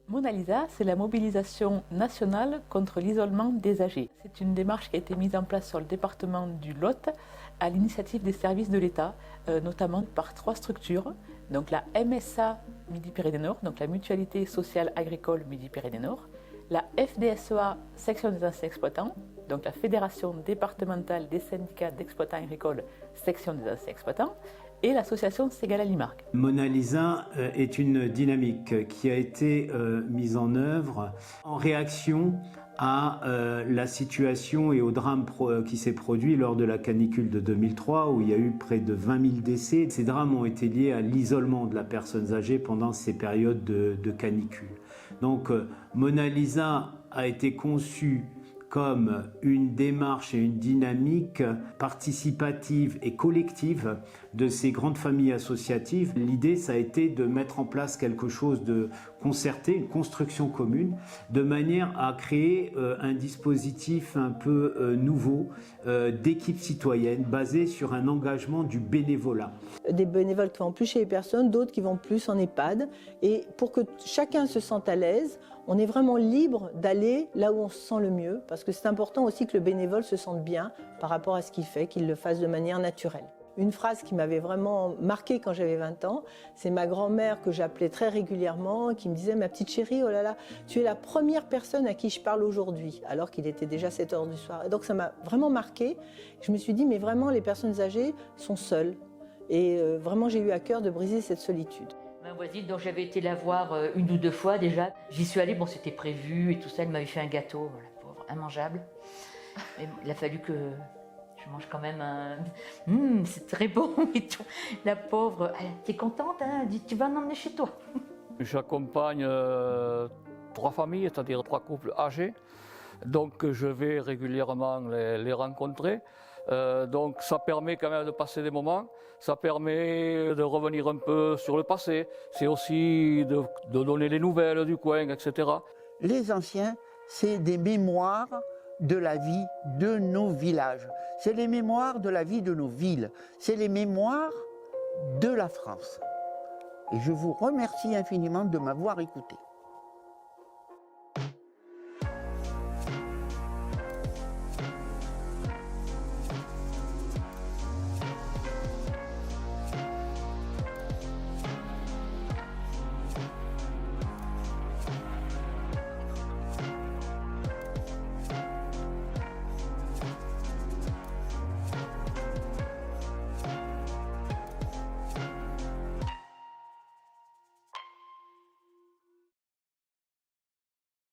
Mona Lisa, c'est la mobilisation nationale contre l'isolement des âgés. C'est une démarche qui a été mise en place sur le département du Lot à l'initiative des services de l'État, notamment par 3 structures. Donc la MSA Midi-Pyrénées-Nord, donc la Mutualité Sociale Agricole Midi-Pyrénées-Nord, la FDSEA Section des anciens exploitants, donc la Fédération départementale des syndicats d'exploitants agricoles Section des anciens exploitants, et l'association Ségala-Limargue. Mona Lisa est une dynamique qui a été mise en œuvre en réaction à la situation et au drame qui s'est produit lors de la canicule de 2003 où il y a eu près de 20 000 décès. Ces drames ont été liés à l'isolement de la personne âgée pendant ces périodes de canicule. Donc Mona Lisa a été conçue comme une démarche et une dynamique participative et collective de ces grandes familles associatives. L'idée, ça a été de mettre en place quelque chose de concerté, une construction commune, de manière à créer un dispositif un peu nouveau d'équipe citoyenne basé sur un engagement du bénévolat. Des bénévoles qui vont plus chez les personnes, d'autres qui vont plus en EHPAD. Et pour que chacun se sente à l'aise, on est vraiment libre d'aller là où on se sent le mieux, parce que c'est important aussi que le bénévole se sente bien par rapport à ce qu'il fait, qu'il le fasse de manière naturelle. Une phrase qui m'avait vraiment marquée quand j'avais 20 ans, c'est ma grand-mère que j'appelais très régulièrement, qui me disait « Ma petite chérie, oh là là, tu es la première personne à qui je parle aujourd'hui », alors qu'il était déjà 7 heures du soir. Et donc ça m'a vraiment marquée. Je me suis dit « Mais vraiment, les personnes âgées sont seules ». Et vraiment, j'ai eu à cœur de briser cette solitude. Ma voisine, dont j'avais été la voir 1 ou 2 fois déjà, j'y suis allée, bon c'était prévu et tout ça, elle m'avait fait un gâteau, la pauvre, immangeable. Mais il a fallu que je mange quand même un... c'est très bon et tout. La pauvre, t'es contente, hein? Elle dit, tu vas en emmener chez toi. J'accompagne 3 familles, c'est-à-dire 3 couples âgés. Donc je vais régulièrement les rencontrer. Donc ça permet quand même de passer des moments, ça permet de revenir un peu sur le passé, c'est aussi de donner les nouvelles du coin, etc. Les anciens, c'est des mémoires de la vie de nos villages, c'est les mémoires de la vie de nos villes, c'est les mémoires de la France. Et je vous remercie infiniment de m'avoir écouté.